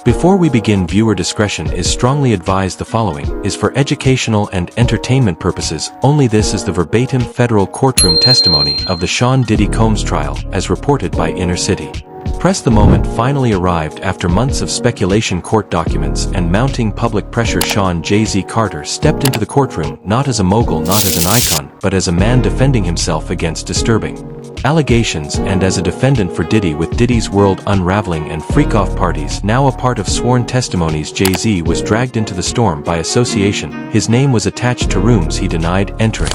Before we begin, viewer discretion is strongly advised. The following is for educational and entertainment purposes only. This is the verbatim federal courtroom testimony of the Sean Diddy Combs trial as reported by Inner City Press. The moment finally arrived after months of speculation, court documents, and mounting public pressure. Sean Jay-Z Carter stepped into the courtroom not as a mogul, not as an icon, but as a man defending himself against disturbing allegations and as a defendant for Diddy. With Diddy's world unraveling and freak-off parties now a part of sworn testimonies, Jay-Z was dragged into the storm by association. His name was attached to rooms he denied entering,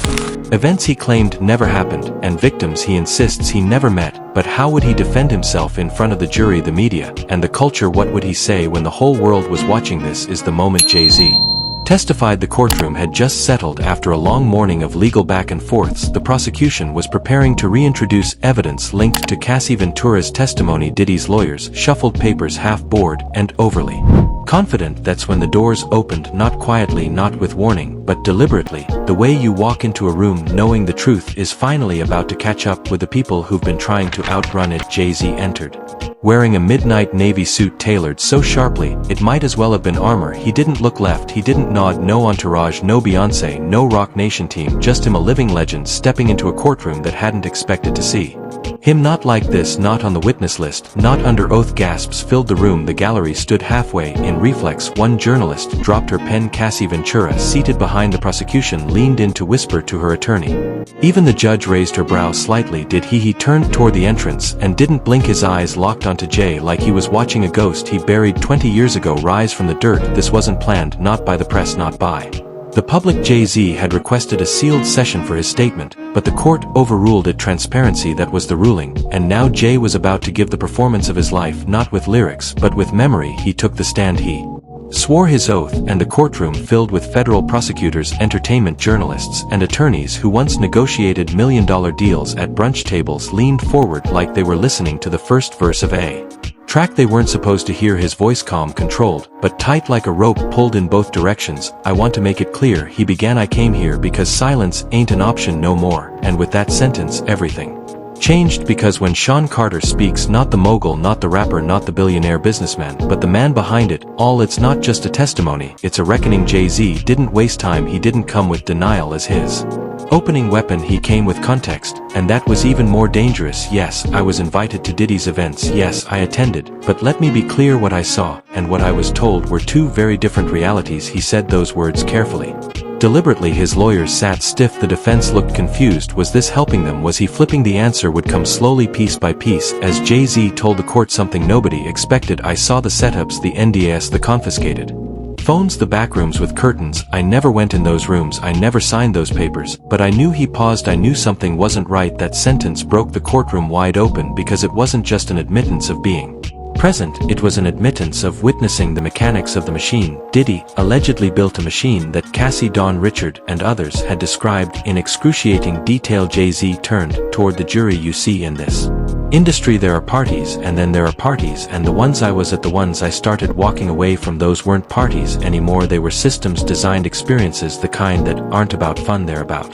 events he claimed never happened, and victims he insists he never met. But how would he defend himself in front of the jury, the media, and the culture? What would he say when the whole world was watching? This is the moment Jay-Z testified. The courtroom had just settled after a long morning of legal back and forths. The prosecution was preparing to reintroduce evidence linked to Cassie Ventura's testimony. Diddy's lawyers shuffled papers, half bored and overly confident. That's when the doors opened, not quietly, not with warning, but deliberately, the way you walk into a room knowing the truth is finally about to catch up with the people who've been trying to outrun it. Jay-Z entered, wearing a midnight navy suit tailored so sharply it might as well have been armor. He didn't look left, he didn't nod, no entourage, no Beyoncé, no Rock Nation team, just him, a living legend stepping into a courtroom that hadn't expected to see him. Not like this, not on the witness list, not under oath. Gasps filled the room. The gallery stood halfway. In reflex, one journalist dropped her pen. Cassie Ventura, seated behind the prosecution, leaned in to whisper to her attorney. Even the judge raised her brow slightly. Did he? He turned toward the entrance and didn't blink, his eyes locked onto Jay like he was watching a ghost he buried 20 years ago rise from the dirt. This wasn't planned, not by the press, not by the public. Jay-Z had requested a sealed session for his statement, but the court overruled it. Transparency, that was the ruling, and now Jay was about to give the performance of his life, not with lyrics, but with memory. He took the stand, he swore his oath, and the courtroom filled with federal prosecutors, entertainment journalists, and attorneys who once negotiated million-dollar deals at brunch tables leaned forward like they were listening to the first verse of a track they weren't supposed to hear. His voice calm, controlled, but tight like a rope pulled in both directions. I want to make it clear, he began. I came here because silence ain't an option no more. And with that sentence, everything changed, because when Sean Carter speaks, not the mogul, not the rapper, not the billionaire businessman, but the man behind it all, it's not just a testimony, it's a reckoning. Jay-Z didn't waste time. He didn't come with denial as his opening weapon, he came with context, and that was even more dangerous. Yes, I was invited to Diddy's events, yes, I attended, but let me be clear, what I saw and what I was told were two very different realities. He said those words carefully, deliberately. His lawyers sat stiff. The defense looked confused. Was this helping them? Was he flipping? The answer would come slowly, piece by piece, as Jay-Z told the court something nobody expected. I saw the setups, the NDAs, the confiscated phones, the backrooms with curtains. I never went in those rooms, I never signed those papers, but I knew. He paused. I knew something wasn't right. That sentence broke the courtroom wide open, because it wasn't just an admittance of being present, it was an admittance of witnessing the mechanics of the machine. Diddy allegedly built a machine that Cassie, Don, Richard, and others had described in excruciating detail. Jay-Z turned toward the jury. You see, in this industry there are parties, and then there are parties, and the ones I was at, the ones I started walking away from, those weren't parties anymore. They were systems designed experiences, the kind that aren't about fun, they're about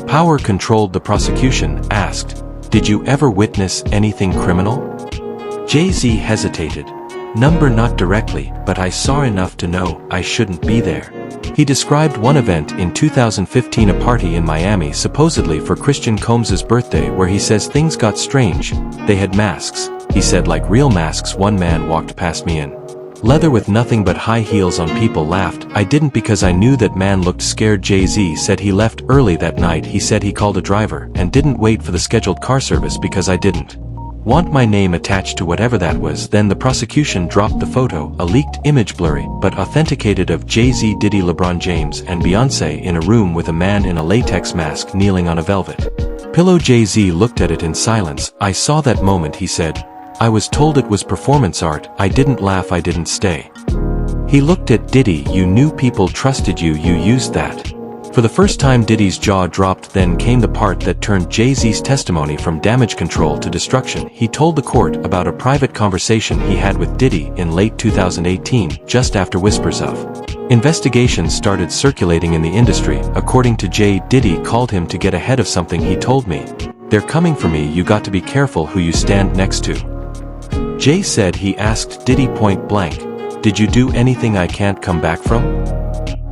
power. Controlled. The prosecution asked, did you ever witness anything criminal? Jay-Z hesitated. Not directly, but I saw enough to know I shouldn't be there. He described one event in 2015, a party in Miami, supposedly for Christian Combs's birthday, where he says things got strange. They had masks, he said, like real masks. One man walked past me in leather with nothing but high heels on. People laughed. I didn't, because I knew that man looked scared. Jay-Z said he left early that night. He said he called a driver and didn't wait for the scheduled car service because I didn't want my name attached to whatever that was. Then the prosecution dropped the photo, a leaked image, blurry but authenticated, of Jay-Z, Diddy, LeBron James, and Beyoncé in a room with a man in a latex mask kneeling on a velvet pillow. Jay-Z looked at it in silence. I saw that moment, he said. I was told it was performance art. I didn't laugh, I didn't stay. He looked at Diddy. You knew people trusted you, you used that. For the first time, Diddy's jaw dropped. Then came the part that turned Jay-Z's testimony from damage control to destruction. He told the court about a private conversation he had with Diddy in late 2018, just after whispers of investigations started circulating in the industry. According to Jay, Diddy called him to get ahead of something. He told me, they're coming for me, you got to be careful who you stand next to. Jay said he asked Diddy point blank, "Did you do anything I can't come back from?"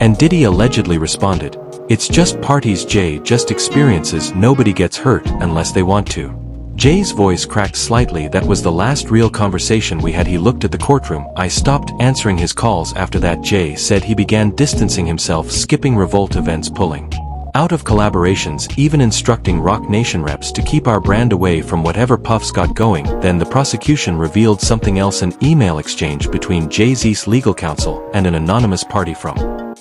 And Diddy allegedly responded, "It's just parties, Jay, just experiences, nobody gets hurt unless they want to." Jay's voice cracked slightly. "That was the last real conversation we had." He looked at the courtroom. "I stopped answering his calls after that," Jay said. He began distancing himself, skipping revolt events, pulling out of collaborations, even instructing Rock Nation reps to keep our brand away from whatever Puff's got going. Then the prosecution revealed something else, an email exchange between Jay-Z's legal counsel and an anonymous party from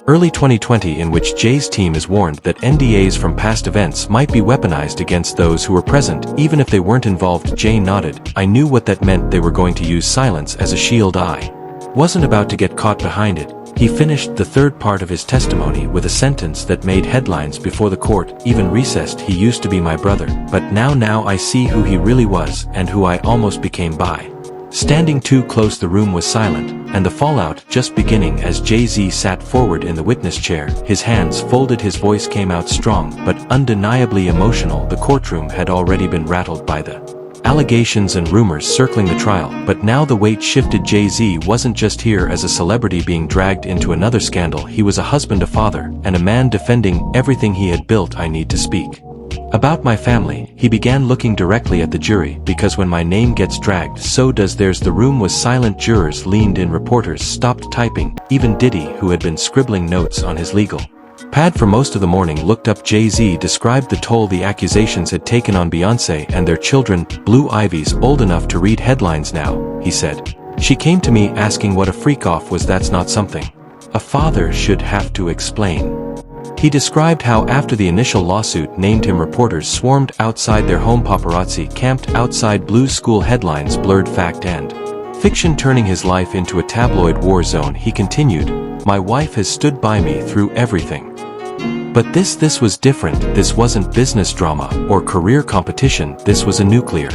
early 2020 in which Jay's team is warned that NDAs from past events might be weaponized against those who were present, even if they weren't involved. Jay nodded. "I knew what that meant. They were going to use silence as a shield. I wasn't about to get caught behind it." He finished the third part of his testimony with a sentence that made headlines before the court even recessed. "He used to be my brother, but now I see who he really was and who I almost became by standing too close." The room was silent, and the fallout just beginning as Jay-Z sat forward in the witness chair, his hands folded. His voice came out strong but undeniably emotional. The courtroom had already been rattled by the allegations and rumors circling the trial, but now the weight shifted. Jay-Z wasn't just here as a celebrity being dragged into another scandal. He was a husband, a father, and a man defending everything he had built. "I need to speak about my family." He began, looking directly at the jury, "because when my name gets dragged, so does theirs." The room was silent. Jurors leaned in. Reporters stopped typing. Even Diddy, who had been scribbling notes on his legal pad for most of the morning, looked up. Jay-Z described the toll the accusations had taken on Beyoncé and their children. "Blue Ivy's old enough to read headlines now," he said. "She came to me asking what a freak-off was. That's not something a father should have to explain." He described how after the initial lawsuit named him, reporters swarmed outside their home. Paparazzi camped outside. Blue school headlines blurred fact and fiction, turning his life into a tabloid war zone. He continued, "My wife has stood by me through everything. But this was different. This wasn't business drama or career competition. This was a nuclear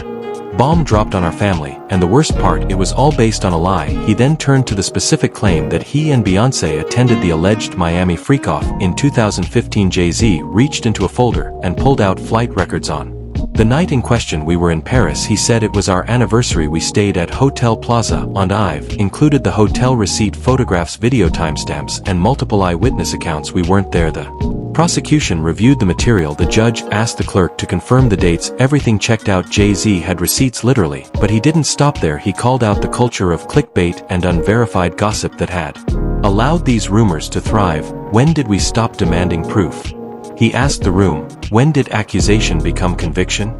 bomb dropped on our family, and the worst part, it was all based on a lie." He then turned to the specific claim that he and Beyoncé attended the alleged Miami freak-off. In 2015, Jay-Z reached into a folder and pulled out flight records on the night in question. "We were in Paris," he said. "It was our anniversary. We stayed at Hotel Plaza on Ive." Included the hotel receipt, photographs, video timestamps, and multiple eyewitness accounts. "We weren't there." The prosecution reviewed the material. The judge asked the clerk to confirm the dates. Everything checked out. Jay-Z had receipts literally, but he didn't stop there. He called out the culture of clickbait and unverified gossip that had allowed these rumors to thrive. "When did we stop demanding proof?" he asked the room. "When did accusation become conviction?"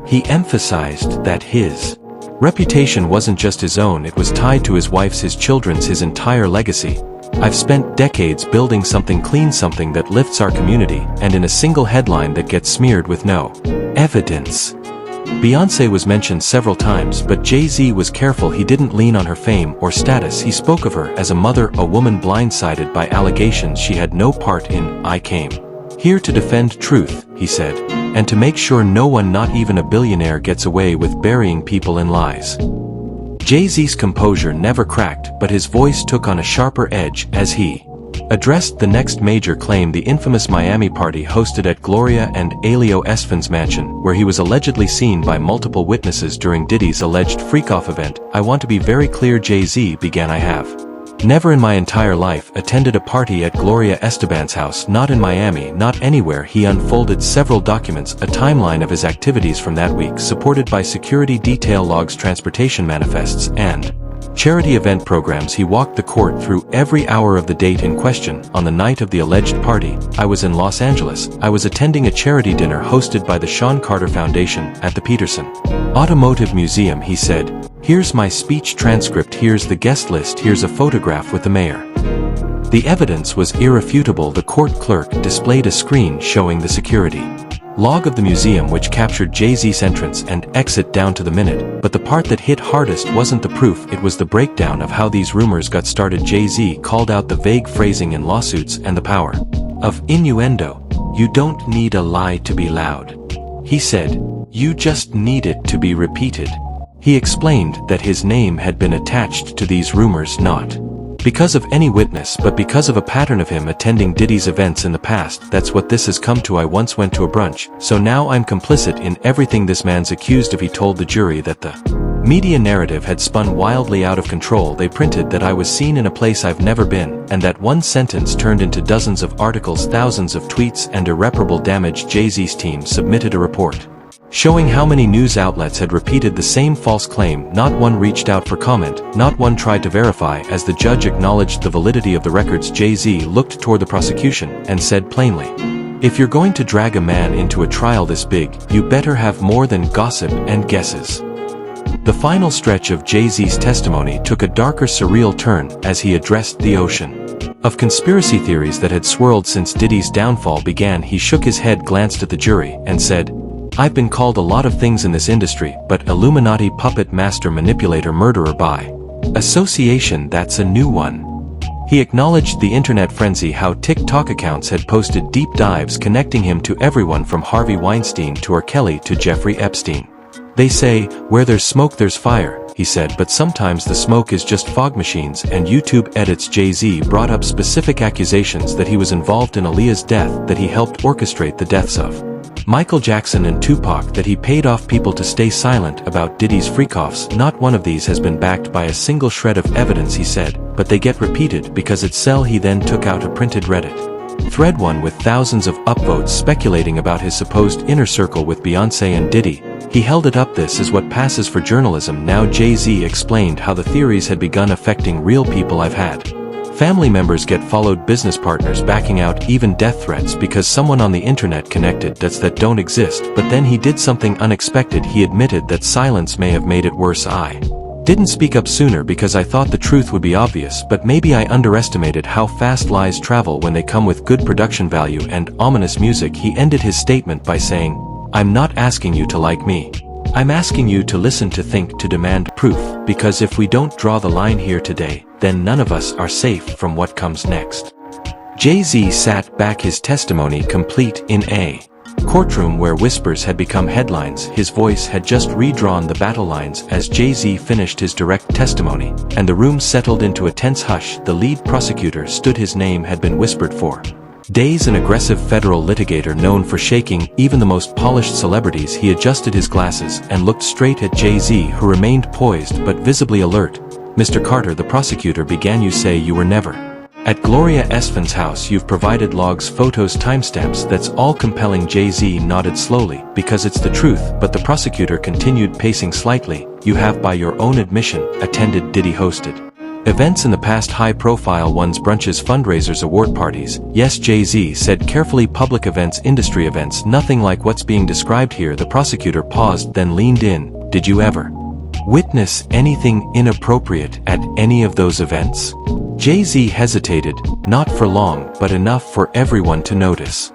He emphasized that his reputation wasn't just his own, it was tied to his wife's, his children's, his entire legacy. "I've spent decades building something clean, something that lifts our community, and in a single headline that gets smeared with no evidence." Beyoncé was mentioned several times, but Jay-Z was careful. He didn't lean on her fame or status. He spoke of her as a mother, a woman blindsided by allegations she had no part in. "I came here to defend truth," he said, "and to make sure no one, not even a billionaire, gets away with burying people in lies." Jay-Z's composure never cracked, but his voice took on a sharper edge as he addressed the next major claim, the infamous Miami party hosted at Gloria and Elio Esfin's mansion, where he was allegedly seen by multiple witnesses during Diddy's alleged freak-off event. "I want to be very clear," Jay-Z began. "I have never in my entire life attended a party at Gloria Esteban's house, not in Miami, not anywhere." He unfolded several documents, a timeline of his activities from that week, supported by security detail logs, transportation manifests, and charity event programs. He walked the court through every hour of the date in question. "On the night of the alleged party, I was in Los Angeles. I was attending a charity dinner hosted by the Sean Carter Foundation at the Peterson Automotive Museum," he said. "Here's my speech transcript. Here's the guest list. Here's a photograph with the mayor." The evidence was irrefutable. The court clerk displayed a screen showing the security log of the museum, which captured Jay-Z's entrance and exit down to the minute. But the part that hit hardest wasn't the proof, it was the breakdown of how these rumors got started. Jay-Z called out the vague phrasing in lawsuits and the power of innuendo. "You don't need a lie to be loud," he said. "You just need it to be repeated." He explained that his name had been attached to these rumors not because of any witness, but because of a pattern of him attending Diddy's events in the past. "That's what this has come to. I once went to a brunch, so now I'm complicit in everything this man's accused of," he told the jury. That the Media narrative had spun wildly out of control. They printed that I was seen in a place I've never been, and that one sentence turned into dozens of articles, thousands of tweets, and irreparable damage. Jay-Z's team submitted a report showing how many news outlets had repeated the same false claim. Not one reached out for comment, not one tried to verify. As the judge acknowledged the validity of the records, Jay-Z looked toward the prosecution and said plainly, "If you're going to drag a man into a trial this big, you better have more than gossip and guesses." The final stretch of Jay-Z's testimony took a darker, surreal turn as he addressed the ocean of conspiracy theories that had swirled since Diddy's downfall began. He shook his head, glanced at the jury, and said, "I've been called a lot of things in this industry, but Illuminati, puppet master, manipulator, murderer by association, that's a new one." He acknowledged the internet frenzy, how TikTok accounts had posted deep dives connecting him to everyone from Harvey Weinstein to R. Kelly to Jeffrey Epstein. "They say, where there's smoke there's fire," he said, but sometimes the smoke is just fog machines and YouTube edits. Jay-Z brought up specific accusations that he was involved in Aaliyah's death, that he helped orchestrate the deaths of Michael Jackson and Tupac, that he paid off people to stay silent about Diddy's freak-offs. "Not one of these has been backed by a single shred of evidence," he said, "but they get repeated because it's sell." He then took out a printed Reddit thread, one with thousands of upvotes speculating about his supposed inner circle with Beyoncé and Diddy. He held it up. "This is what passes for journalism now." Jay-Z explained how the theories had begun affecting real people. "I've had family members get followed, business partners backing out, even death threats because someone on the internet connected dots that don't exist." But then he did something unexpected. He admitted that silence may have made it worse. "I didn't speak up sooner because I thought the truth would be obvious, but maybe I underestimated how fast lies travel when they come with good production value and ominous music." He ended his statement by saying, "I'm not asking you to like me. I'm asking you to listen, to think, to demand proof, because if we don't draw the line here today, then none of us are safe from what comes next." Jay-Z sat back, his testimony complete. In a courtroom where whispers had become headlines, his voice had just redrawn the battle lines as Jay-Z finished his direct testimony, and the room settled into a tense hush. The lead prosecutor stood. His name had been whispered for days, an aggressive federal litigator known for shaking even the most polished celebrities. He adjusted his glasses and looked straight at Jay-Z, who remained poised but visibly alert. "Mr. Carter," the prosecutor began, "you say you were never at Gloria Estefan's house. You've provided logs, photos, timestamps. That's all compelling." Jay-Z nodded slowly. "Because it's the truth." But the prosecutor continued, pacing slightly. "You have, by your own admission, attended Diddy-hosted events in the past, high-profile ones, brunches, fundraisers, award parties." "Yes," Jay-Z said carefully. "Public events, industry events, nothing like what's being described here." The prosecutor paused, then leaned in. "Did you ever witness anything inappropriate at any of those events?" Jay-Z hesitated, not for long, but enough for everyone to notice.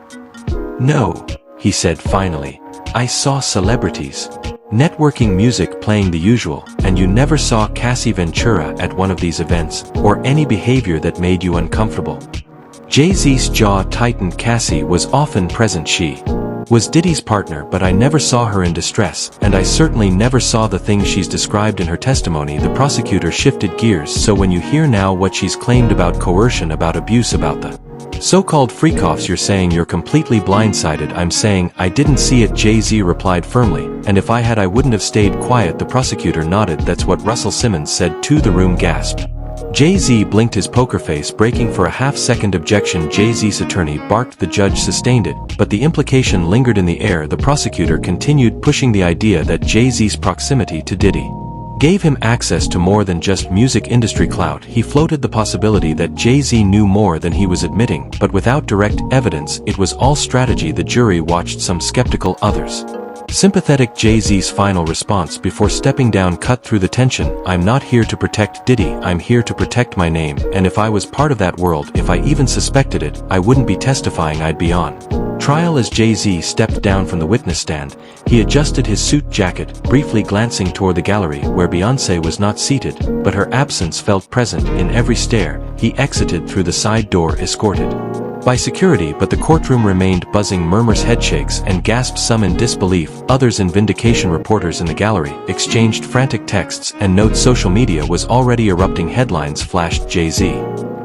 "No," he said finally. "I saw celebrities, networking, music playing, the usual." "And you never saw Cassie Ventura at one of these events, or any behavior that made you uncomfortable?" Jay-Z's jaw tightened. "Cassie was often present. She was Diddy's partner, but I never saw her in distress, and I certainly never saw the things she's described in her testimony." The prosecutor shifted gears. "So when you hear now what she's claimed about coercion, about abuse, about the so-called freak-offs, you're saying you're completely blindsided?" "I'm saying I didn't see it," Jay-Z replied firmly, "and if I had I wouldn't have stayed quiet." The prosecutor nodded. "That's what Russell Simmons said too." The room gasped. Jay-Z blinked, his poker face breaking for a half-second. "Objection." Jay-Z's attorney barked. The judge sustained it, but the implication lingered in the air. The prosecutor continued, pushing the idea that Jay-Z's proximity to Diddy gave him access to more than just music industry clout. He floated the possibility that Jay-Z knew more than he was admitting, but without direct evidence. It was all strategy. The jury watched, some skeptical, others sympathetic. Jay-Z's final response before stepping down cut through the tension. "I'm not here to protect Diddy, I'm here to protect my name, and if I was part of that world, if I even suspected it, I wouldn't be testifying, I'd be on trial." As Jay-Z stepped down from the witness stand, he adjusted his suit jacket, briefly glancing toward the gallery where Beyoncé was not seated, but her absence felt present in every stare. He exited through the side door, escorted by security, but the courtroom remained buzzing. Murmurs, headshakes, and gasps, some in disbelief, others in vindication. Reporters in the gallery exchanged frantic texts and notes. Social media was already erupting. Headlines flashed. Jay-Z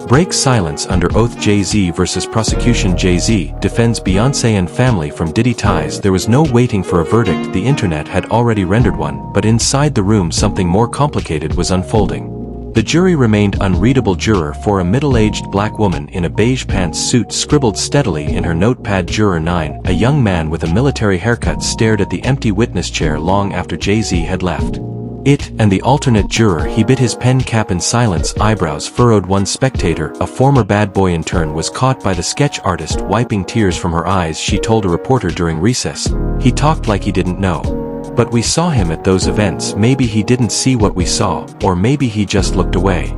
Break silence under oath. Jay-Z vs. prosecution. Jay-Z defends Beyoncé and family from Diddy ties. There was no waiting for a verdict. The internet had already rendered one, but inside the room something more complicated was unfolding. The jury remained unreadable. Juror 4, a middle-aged black woman in a beige pants suit, scribbled steadily in her notepad. Juror 9, a young man with a military haircut, stared at the empty witness chair long after Jay-Z had left. It and the alternate juror, he bit his pen cap in silence, eyebrows furrowed. One spectator, a former bad boy intern, was caught by the sketch artist wiping tears from her eyes. She told a reporter during recess, "He talked like he didn't know. But we saw him at those events. Maybe he didn't see what we saw, or maybe he just looked away."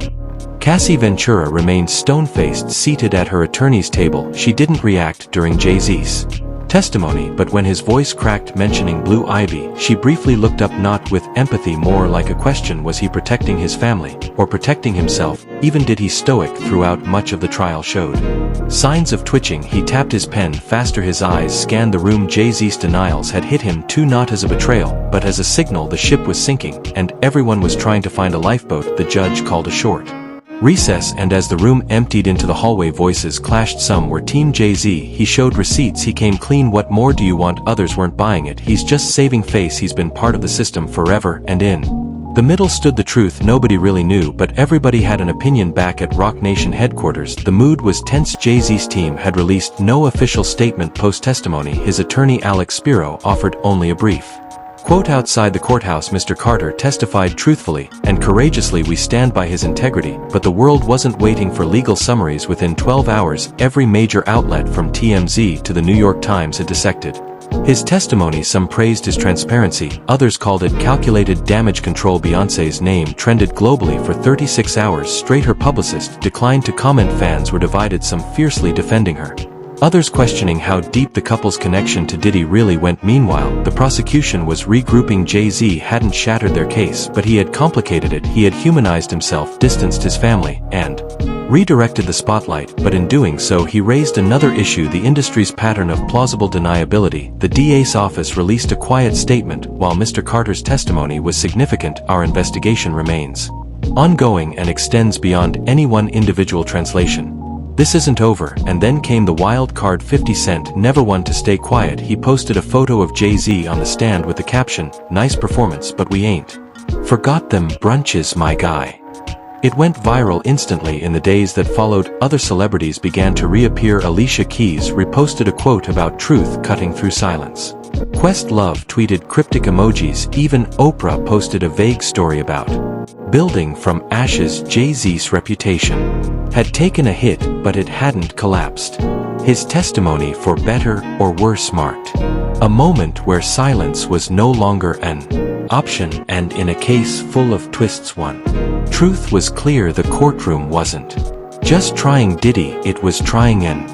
Cassie Ventura remained stone-faced, seated at her attorney's table. She didn't react during Jay-Z's testimony, but when his voice cracked mentioning Blue Ivy, she briefly looked up, not with empathy, more like a question. Was he protecting his family, or protecting himself? Even did he stoic throughout much of the trial showed signs of twitching. He tapped his pen faster. His eyes scanned the room. Jay-Z's denials had hit him too, not as a betrayal, but as a signal the ship was sinking, and everyone was trying to find a lifeboat. The judge called a short recess, and as the room emptied into the hallway, voices clashed. Some were Team Jay-Z. He showed receipts. He came clean. What more do you want? Others weren't buying it. He's just saving face. He's been part of the system forever. And in the middle stood the truth. Nobody really knew, but everybody had an opinion. Back at Roc Nation headquarters, the mood was tense. Jay-Z's team had released no official statement post-testimony. His attorney Alex Spiro offered only a brief quote. Outside the courthouse, Mr. Carter testified truthfully and courageously. We stand by his integrity. But the world wasn't waiting for legal summaries. Within 12 hours, every major outlet from TMZ to the New York Times had dissected his testimony. Some praised his transparency, others called it calculated damage control. Beyoncé's name trended globally for 36 hours straight. Her publicist declined to comment. Fans were divided, some fiercely defending her, others questioning how deep the couple's connection to Diddy really went. Meanwhile, the prosecution was regrouping. Jay-Z hadn't shattered their case, but he had complicated it. He had humanized himself, distanced his family, and redirected the spotlight. But in doing so, he raised another issue: the industry's pattern of plausible deniability. The DA's office released a quiet statement: while Mr. Carter's testimony was significant, our investigation remains ongoing and extends beyond any one individual translation. This isn't over. And then came the wild card. 50 Cent, never one to stay quiet. He posted a photo of Jay-Z on the stand with the caption, "Nice performance, but we ain't forgot them brunches, my guy." It went viral instantly. In the days that followed, other celebrities began to reappear. Alicia Keys reposted a quote about truth cutting through silence. Questlove tweeted cryptic emojis. Even Oprah posted a vague story about building from ashes. Jay-Z's reputation had taken a hit, but it hadn't collapsed. His testimony, for better or worse, marked a moment where silence was no longer an option, and in a case full of twists, one truth was clear: the courtroom wasn't just trying Diddy, it was trying an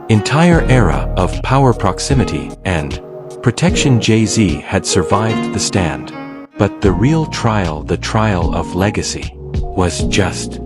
entire era of power, proximity, and protection. Jay-Z had survived the stand, but the real trial, the trial of legacy, was just